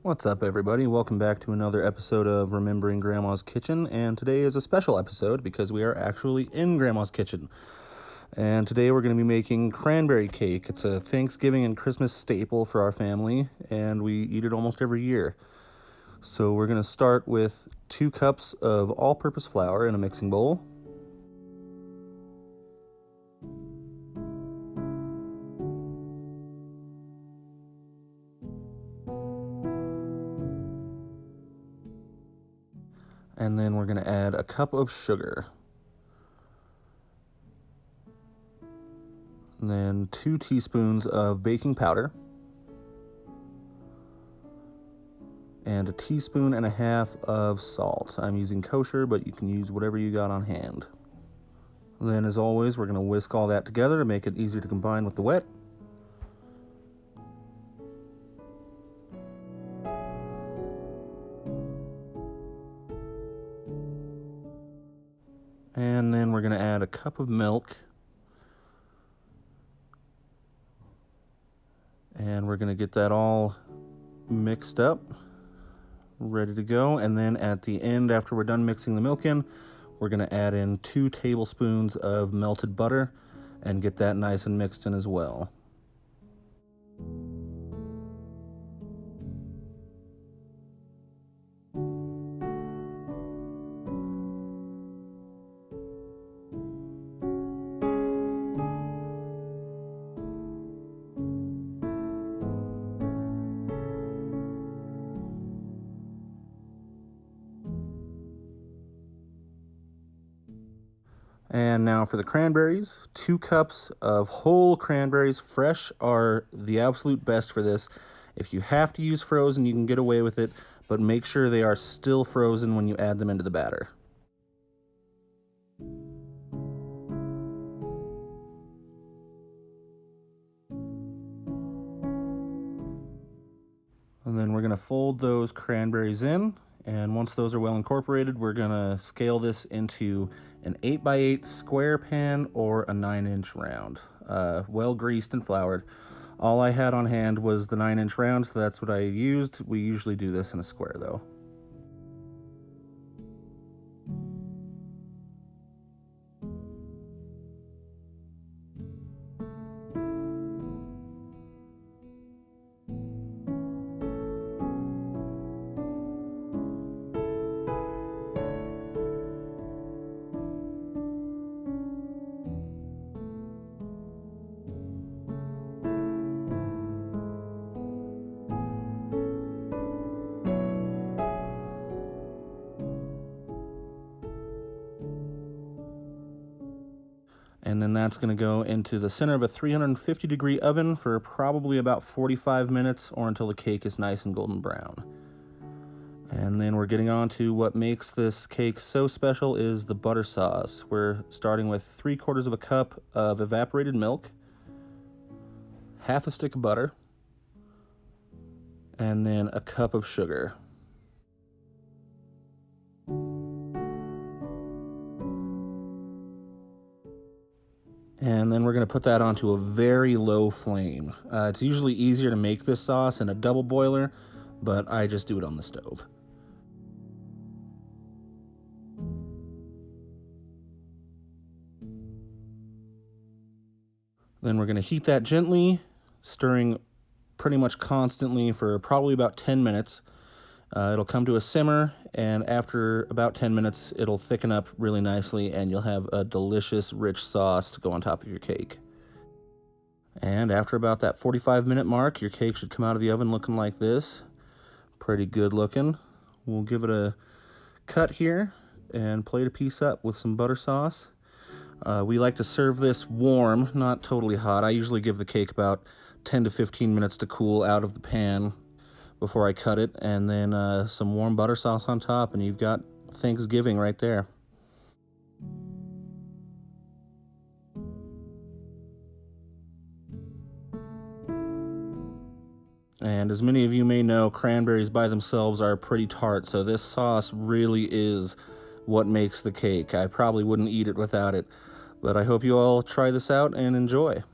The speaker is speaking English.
What's up, everybody? Welcome back to another episode of Remembering Grandma's Kitchen, and today is a special episode because we are actually in Grandma's kitchen. And today we're going to be making cranberry cake. It's a Thanksgiving and Christmas staple for our family, and we eat it almost every year. So we're going to start with 2 cups of all-purpose flour in a mixing bowl. And then we're going to add a cup of sugar. And then 2 teaspoons of baking powder. And 1.5 teaspoons of salt. I'm using kosher, but you can use whatever you got on hand. Then, as always, we're going to whisk all that together to make it easier to combine with the wet. And then we're going to add a cup of milk. And we're going to get that all mixed up, ready to go. And then at the end, after we're done mixing the milk in, we're going to add in 2 tablespoons of melted butter and get that nice and mixed in as well. And now for the cranberries, 2 cups of whole cranberries. Fresh are the absolute best for this. If you have to use frozen, you can get away with it, but make sure they are still frozen when you add them into the batter. And then we're going to fold those cranberries in. And once those are well incorporated, we're going to scale this into an 8x8 square pan or a 9-inch round, well greased and floured. All I had on hand was the 9-inch round, so that's what I used. We usually do this in a square, though. And then that's going to go into the center of a 350-degree oven for probably about 45 minutes or until the cake is nice and golden brown. And then we're getting on to what makes this cake so special is the butter sauce. We're starting with 3/4 cup of evaporated milk, half a stick of butter, and then a cup of sugar. And then we're going to put that onto a very low flame. It's usually easier to make this sauce in a double boiler, but I just do it on the stove. Then we're going to heat that gently, stirring pretty much constantly for probably about 10 minutes. It'll come to a simmer, and after about 10 minutes, it'll thicken up really nicely, and you'll have a delicious, rich sauce to go on top of your cake. And after about that 45-minute mark, your cake should come out of the oven looking like this. Pretty good looking. We'll give it a cut here and plate a piece up with some butter sauce. We like to serve this warm, not totally hot. I usually give the cake about 10 to 15 minutes to cool out of the pan before I cut it, and then some warm butter sauce on top, and you've got Thanksgiving right there. And as many of you may know, cranberries by themselves are pretty tart, so this sauce really is what makes the cake. I probably wouldn't eat it without it, but I hope you all try this out and enjoy.